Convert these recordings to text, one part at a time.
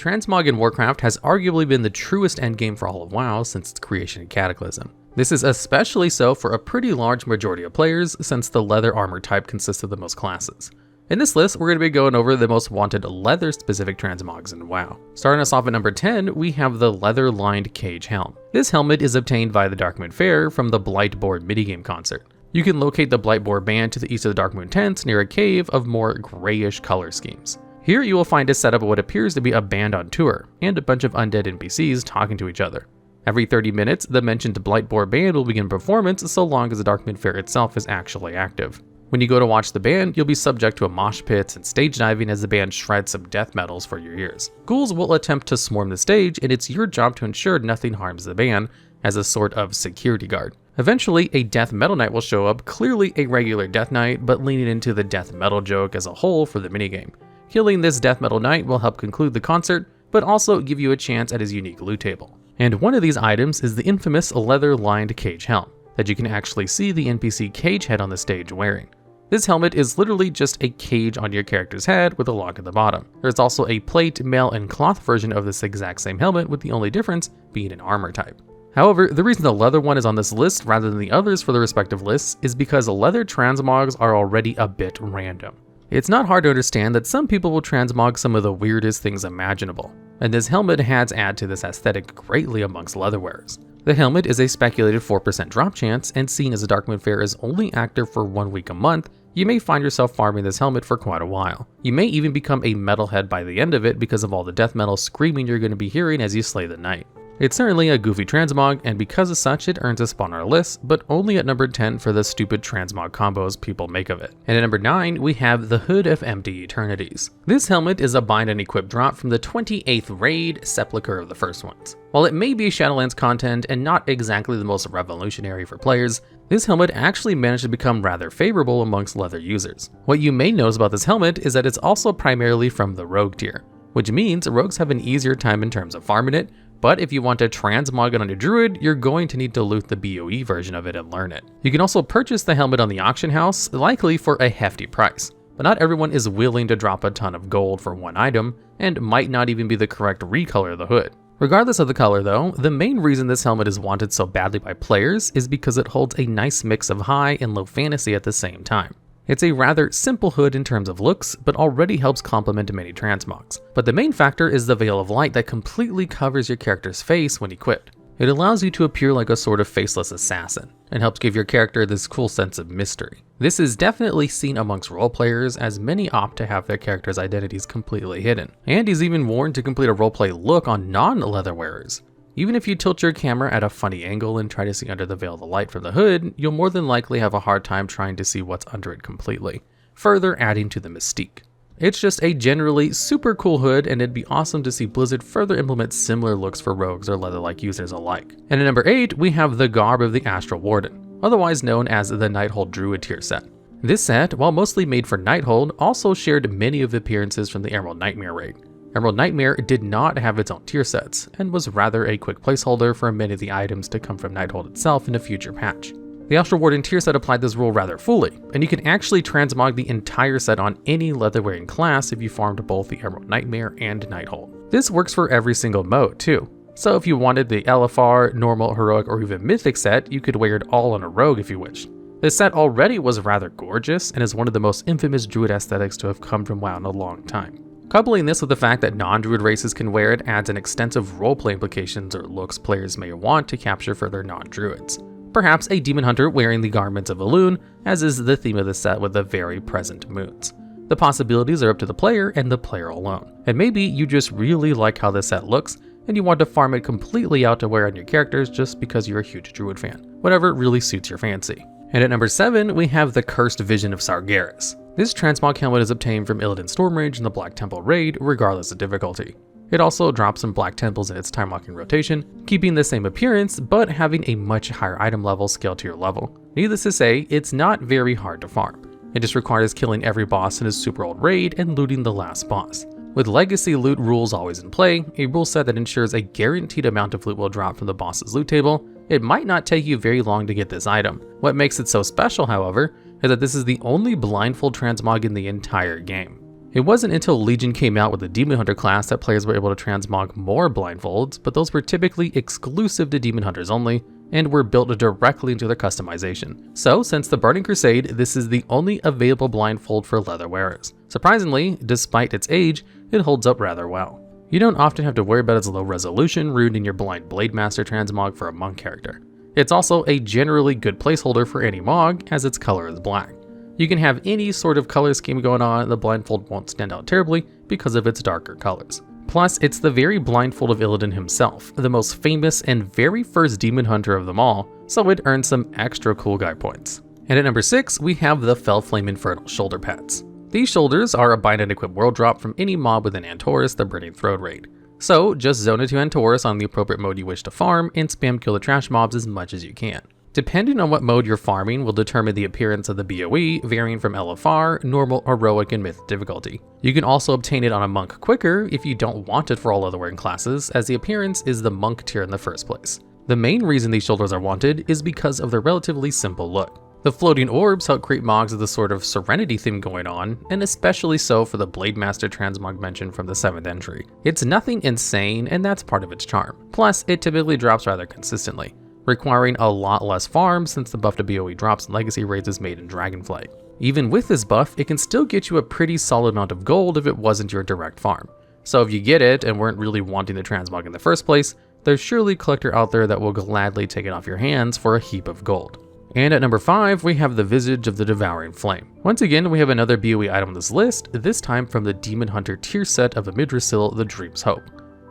Transmog in Warcraft has arguably been the truest endgame for all of WoW since its creation in Cataclysm. This is especially so for a pretty large majority of players since the leather armor type consists of the most classes. In this list, we're going to be going over the most wanted leather-specific transmogs in WoW. Starting us off at number 10, we have the leather-lined cage helm. This helmet is obtained via the Darkmoon Fair from the Blightboard minigame concert. You can locate the Blightboard band to the east of the Darkmoon tents near a cave of more grayish color schemes. Here you will find a setup of what appears to be a band on tour, and a bunch of undead NPCs talking to each other. Every 30 minutes, the mentioned Blightboard band will begin performance so long as the Darkmoon Fair itself is actually active. When you go to watch the band, you'll be subject to a mosh pit and stage diving as the band shreds some death metals for your ears. Ghouls will attempt to swarm the stage, and it's your job to ensure nothing harms the band as a sort of security guard. Eventually, a death metal knight will show up, clearly a regular death knight, but leaning into the death metal joke as a whole for the minigame. Killing this death metal knight will help conclude the concert, but also give you a chance at his unique loot table. And one of these items is the infamous leather-lined cage helm, that you can actually see the NPC cage head on the stage wearing. This helmet is literally just a cage on your character's head with a lock at the bottom. There's also a plate, mail, and cloth version of this exact same helmet, with the only difference being an armor type. However, the reason the leather one is on this list rather than the others for the respective lists is because leather transmogs are already a bit random. It's not hard to understand that some people will transmog some of the weirdest things imaginable, and this helmet has added to this aesthetic greatly amongst leather wearers. The helmet is a speculated 4% drop chance, and seeing as the Darkmoon Fair is only active for 1 week a month, you may find yourself farming this helmet for quite a while. You may even become a metalhead by the end of it because of all the death metal screaming you're going to be hearing as you slay the knight. It's certainly a goofy transmog, and because of such it earns a spot on our list, but only at number 10 for the stupid transmog combos people make of it. And at number 9, we have the Hood of Empty Eternities. This helmet is a bind and equip drop from the 28th raid, Sepulchre of the First Ones. While it may be Shadowlands content and not exactly the most revolutionary for players, this helmet actually managed to become rather favorable amongst leather users. What you may notice about this helmet is that it's also primarily from the rogue tier, which means rogues have an easier time in terms of farming it, but if you want to transmog it on your druid, you're going to need to loot the BOE version of it and learn it. You can also purchase the helmet on the auction house, likely for a hefty price, but not everyone is willing to drop a ton of gold for one item, and might not even be the correct recolor of the hood. Regardless of the color though, the main reason this helmet is wanted so badly by players is because it holds a nice mix of high and low fantasy at the same time. It's a rather simple hood in terms of looks, but already helps complement many transmogs. But the main factor is the veil of light that completely covers your character's face when equipped. It allows you to appear like a sort of faceless assassin, and helps give your character this cool sense of mystery. This is definitely seen amongst role players, as many opt to have their character's identities completely hidden. And is even worn to complete a roleplay look on non-leather wearers. Even if you tilt your camera at a funny angle and try to see under the veil of the light from the hood, you'll more than likely have a hard time trying to see what's under it completely, further adding to the mystique. It's just a generally super cool hood, and it'd be awesome to see Blizzard further implement similar looks for rogues or leather-like users alike. And at number 8, we have the Garb of the Astral Warden, otherwise known as the Nighthold Druid tier set. This set, while mostly made for Nighthold, also shared many of the appearances from the Emerald Nightmare raid. Emerald Nightmare did not have its own tier sets, and was rather a quick placeholder for many of the items to come from Nighthold itself in a future patch. The Astral Warden tier set applied this rule rather fully, and you can actually transmog the entire set on any leather-wearing class if you farmed both the Emerald Nightmare and Nighthold. This works for every single mode too, so if you wanted the LFR, normal, heroic, or even mythic set, you could wear it all on a rogue if you wished. This set already was rather gorgeous, and is one of the most infamous druid aesthetics to have come from WoW in a long time. Coupling this with the fact that non-druid races can wear it adds an extensive roleplay implications or looks players may want to capture for their non-druids. Perhaps a demon hunter wearing the garments of Elune, as is the theme of the set with the very present moons. The possibilities are up to the player and the player alone. And maybe you just really like how this set looks, and you want to farm it completely out to wear on your characters just because you're a huge druid fan. Whatever really suits your fancy. And at number 7, we have the Cursed Vision of Sargeras. This transmog helmet is obtained from Illidan Stormrage in the Black Temple raid, regardless of difficulty. It also drops some Black Temples in its time-locking rotation, keeping the same appearance, but having a much higher item level scaled to your level. Needless to say, it's not very hard to farm. It just requires killing every boss in a super old raid and looting the last boss. With legacy loot rules always in play, a rule set that ensures a guaranteed amount of loot will drop from the boss's loot table, it might not take you very long to get this item. What makes it so special, however, is that this is the only blindfold transmog in the entire game. It wasn't until Legion came out with the Demon Hunter class that players were able to transmog more blindfolds, but those were typically exclusive to Demon Hunters only, and were built directly into their customization. So since the Burning Crusade, this is the only available blindfold for leather wearers. Surprisingly, despite its age, it holds up rather well. You don't often have to worry about its low resolution ruining your blind Blade Master transmog for a monk character. It's also a generally good placeholder for any mog, as its color is black. You can have any sort of color scheme going on, the blindfold won't stand out terribly because of its darker colors. Plus, it's the very blindfold of Illidan himself, the most famous and very first demon hunter of them all, so it earns some extra cool guy points. And at number 6, we have the Felflame Inferno Shoulderpads. These shoulders are a bind and equip world drop from any mob within Antorus, the Burning Throat raid. So just zone into Antorus on the appropriate mode you wish to farm and spam kill the trash mobs as much as you can. Depending on what mode you're farming will determine the appearance of the BOE, varying from LFR, normal, heroic, and myth difficulty. You can also obtain it on a monk quicker if you don't want it for all other wearing classes, as the appearance is the monk tier in the first place. The main reason these shoulders are wanted is because of their relatively simple look. The floating orbs help create mogs with a sort of Serenity theme going on, and especially so for the Blade Master transmog mentioned from the 7th entry. It's nothing insane, and that's part of its charm. Plus, it typically drops rather consistently, requiring a lot less farm since the buff to BOE drops in Legacy raids is made in Dragonflight. Even with this buff, it can still get you a pretty solid amount of gold if it wasn't your direct farm. So if you get it and weren't really wanting the transmog in the first place, there's surely a collector out there that will gladly take it off your hands for a heap of gold. And at number 5, we have the Visage of the Devouring Flame. Once again, we have another BOE item on this list, this time from the Demon Hunter tier set of Amidrasil, the Dream's Hope.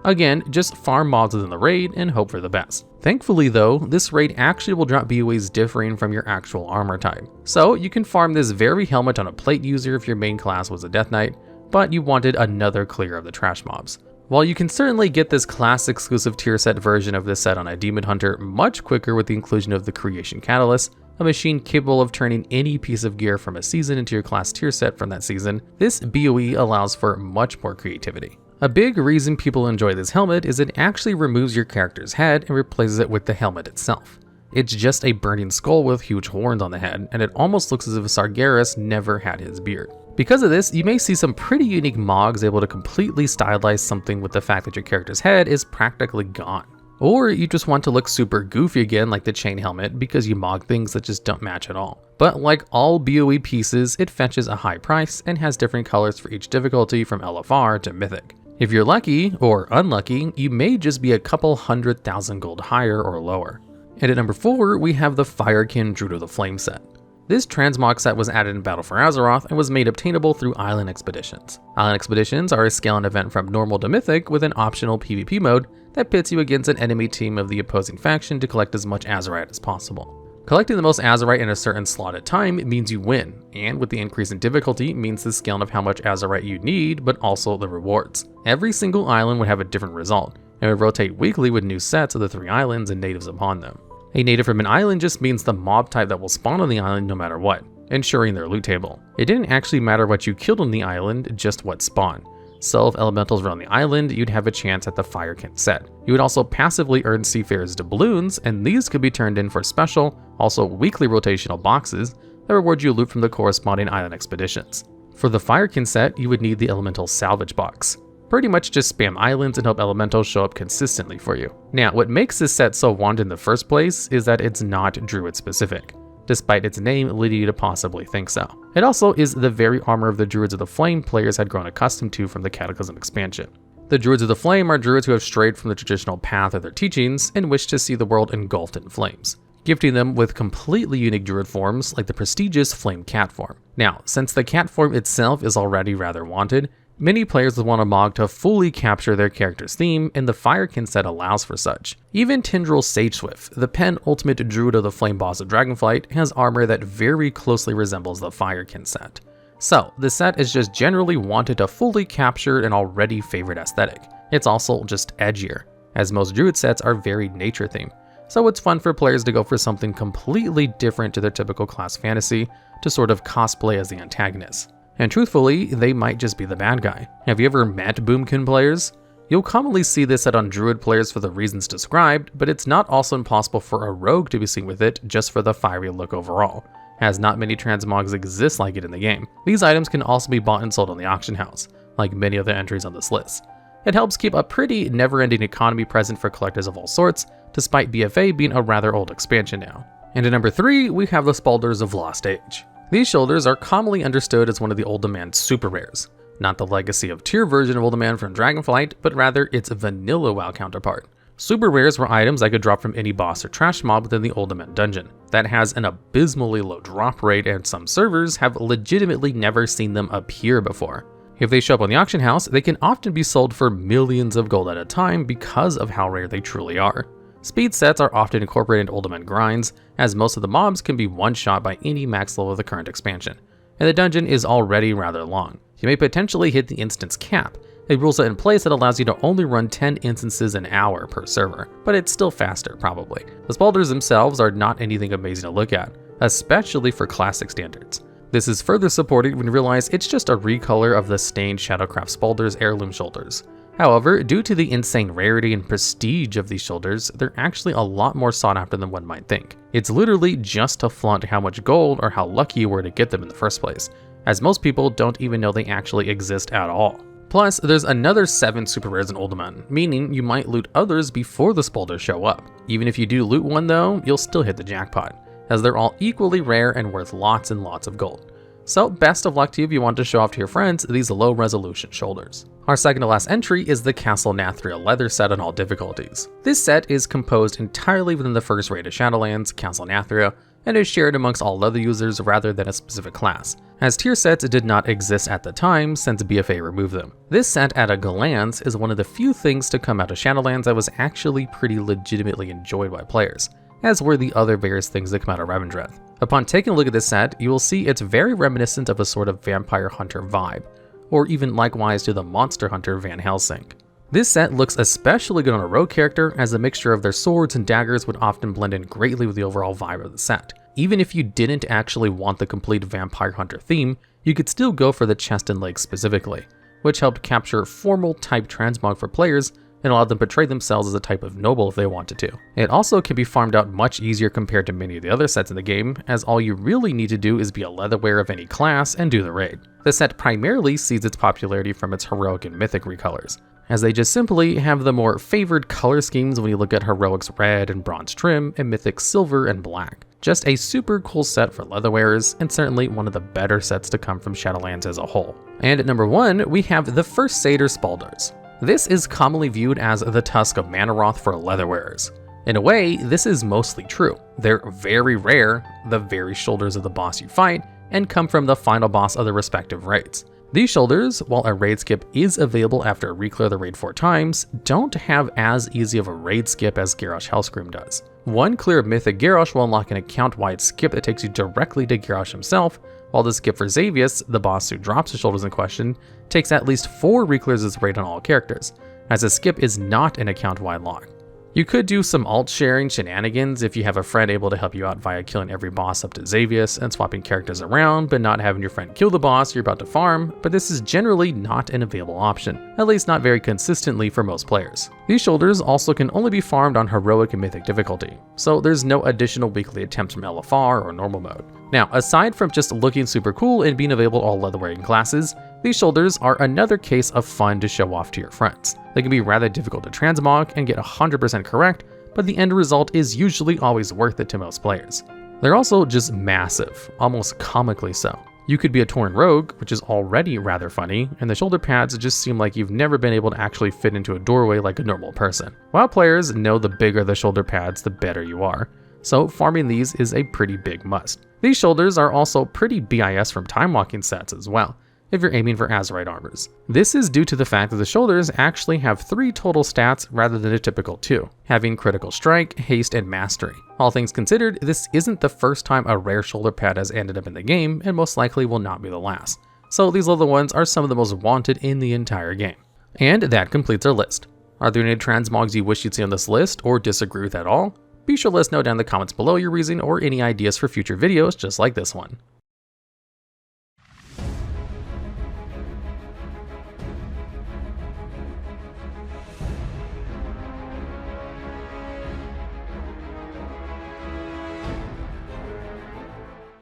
Again, just farm mobs within the raid and hope for the best. Thankfully though, this raid actually will drop BOEs differing from your actual armor type. So you can farm this very helmet on a plate user if your main class was a Death Knight, but you wanted another clear of the trash mobs. While you can certainly get this class exclusive tier set version of this set on a Demon Hunter much quicker with the inclusion of the Creation Catalyst, a machine capable of turning any piece of gear from a season into your class tier set from that season, this BOE allows for much more creativity. A big reason people enjoy this helmet is it actually removes your character's head and replaces it with the helmet itself. It's just a burning skull with huge horns on the head, and it almost looks as if Sargeras never had his beard. Because of this, you may see some pretty unique mogs able to completely stylize something with the fact that your character's head is practically gone. Or you just want to look super goofy again like the chain helmet because you mog things that just don't match at all. But like all BOE pieces, it fetches a high price and has different colors for each difficulty from LFR to Mythic. If you're lucky, or unlucky, you may just be a couple 100,000 gold higher or lower. And at number 4, we have the Firekin Druid of the Flame set. This transmog set was added in Battle for Azeroth and was made obtainable through Island Expeditions. Island Expeditions are a scaling event from normal to mythic with an optional PvP mode that pits you against an enemy team of the opposing faction to collect as much Azerite as possible. Collecting the most Azerite in a certain slot at time means you win, and with the increase in difficulty means the scaling of how much Azerite you need, but also the rewards. Every single island would have a different result, and would rotate weekly with new sets of the 3 islands and natives upon them. A native from an island just means the mob type that will spawn on the island no matter what, ensuring their loot table. It didn't actually matter what you killed on the island, just what spawned. So if elementals were on the island, you'd have a chance at the Firekin set. You would also passively earn Seafarer's doubloons, and these could be turned in for special, also weekly rotational boxes that reward you loot from the corresponding island expeditions. For the Firekin set, you would need the Elemental Salvage box. Pretty much just spam islands and hope elementals show up consistently for you. Now, what makes this set so wanted in the first place is that it's not Druid specific, despite its name leading you to possibly think so. It also is the very armor of the Druids of the Flame players had grown accustomed to from the Cataclysm expansion. The Druids of the Flame are druids who have strayed from the traditional path of their teachings and wish to see the world engulfed in flames, gifting them with completely unique druid forms like the prestigious Flame Cat form. Now, since the cat form itself is already rather wanted, many players will want a mog to fully capture their character's theme, and the Firekin set allows for such. Even Tindral Sageswift, the penultimate druid of the Flame boss of Dragonflight, has armor that very closely resembles the Firekin set. So, the set is just generally wanted to fully capture an already favorite aesthetic. It's also just edgier, as most druid sets are very nature themed. So it's fun for players to go for something completely different to their typical class fantasy to sort of cosplay as the antagonist. And truthfully, they might just be the bad guy. Have you ever met Boomkin players? You'll commonly see this set on Druid players for the reasons described, but it's not also impossible for a rogue to be seen with it just for the fiery look overall, as not many transmogs exist like it in the game. These items can also be bought and sold on the auction house, like many other entries on this list. It helps keep a pretty never-ending economy present for collectors of all sorts, despite BFA being a rather old expansion now. And at number 3, we have the Spaulders of Lost Age. These shoulders are commonly understood as one of the Old Demand super rares, not the legacy of tier version of Old Demand from Dragonflight, but rather its vanilla WoW counterpart. Super rares were items that could drop from any boss or trash mob within the Old Demand dungeon. That has an abysmally low drop rate, and some servers have legitimately never seen them appear before. If they show up on the auction house, they can often be sold for millions of gold at a time because of how rare they truly are. Speed sets are often incorporated into Old Demand grinds, as most of the mobs can be one-shot by any max level of the current expansion, and the dungeon is already rather long. You may potentially hit the instance cap, a rule set in place that allows you to only run 10 instances an hour per server, but it's still faster, probably. The Spaulders themselves are not anything amazing to look at, especially for classic standards. This is further supported when you realize it's just a recolor of the stained Shadowcraft Spaulders heirloom shoulders. However, due to the insane rarity and prestige of these shoulders, they're actually a lot more sought after than one might think. It's literally just to flaunt how much gold or how lucky you were to get them in the first place, as most people don't even know they actually exist at all. Plus, there's another 7 super rares in Old Demand, meaning you might loot others before the Spaulders show up. Even if you do loot one though, you'll still hit the jackpot, as they're all equally rare and worth lots and lots of gold. So best of luck to you if you want to show off to your friends these low resolution shoulders. Our second to last entry is the Castle Nathria leather set on all difficulties. This set is composed entirely within the first raid of Shadowlands, Castle Nathria, and is shared amongst all leather users rather than a specific class, as tier sets did not exist at the time since BFA removed them. This set at a glance is one of the few things to come out of Shadowlands that was actually pretty legitimately enjoyed by players, as were the other various things that come out of Revendreth. Upon taking a look at this set, you will see it's very reminiscent of a sort of Vampire Hunter vibe, or even likewise to the Monster Hunter Van Helsing. This set looks especially good on a rogue character, as the mixture of their swords and daggers would often blend in greatly with the overall vibe of the set. Even if you didn't actually want the complete Vampire Hunter theme, you could still go for the chest and legs specifically, which helped capture formal type transmog for players and allowed them to portray themselves as a type of noble if they wanted to. It also can be farmed out much easier compared to many of the other sets in the game, as all you really need to do is be a leatherwear of any class and do the raid. The set primarily sees its popularity from its heroic and mythic recolors, as they just simply have the more favored color schemes when you look at heroic's red and bronze trim and mythic's silver and black. Just a super cool set for leatherwearers, and certainly one of the better sets to come from Shadowlands as a whole. And at number 1, we have the first Satyr Spaulders. This is commonly viewed as the tusk of Manaroth for leatherwearers. In a way, this is mostly true. They're very rare, the very shoulders of the boss you fight, and come from the final boss of the respective raids. These shoulders, while a raid skip is available after reclear the raid 4 times, don't have as easy of a raid skip as Garrosh Hellscream does. One clear of Mythic Garrosh will unlock an account-wide skip that takes you directly to Garrosh himself, while the skip for Xavius, the boss who drops the shoulders in question, takes at least 4 reclears as raid on all characters, as the skip is not an account-wide lock. You could do some alt-sharing shenanigans if you have a friend able to help you out via killing every boss up to Xavius and swapping characters around, but not having your friend kill the boss you're about to farm, but this is generally not an available option, at least not very consistently for most players. These shoulders also can only be farmed on heroic and mythic difficulty, so there's no additional weekly attempts from LFR or normal mode. Now, aside from just looking super cool and being available to all leather-wearing classes, these shoulders are another case of fun to show off to your friends. They can be rather difficult to transmog and get 100% correct, but the end result is usually always worth it to most players. They're also just massive, almost comically so. You could be a Tauren rogue, which is already rather funny, and the shoulder pads just seem like you've never been able to actually fit into a doorway like a normal person. WoW players know the bigger the shoulder pads, the better you are, so farming these is a pretty big must. These shoulders are also pretty BIS from time walking sets as well, if you're aiming for Azerite armors. This is due to the fact that the shoulders actually have 3 total stats rather than a typical 2, having critical strike, haste, and mastery. All things considered, this isn't the first time a rare shoulder pad has ended up in the game, and most likely will not be the last. So these little ones are some of the most wanted in the entire game. And that completes our list. Are there any transmogs you wish you'd see on this list, or disagree with at all? Be sure to let us know down in the comments below your reason or any ideas for future videos just like this one.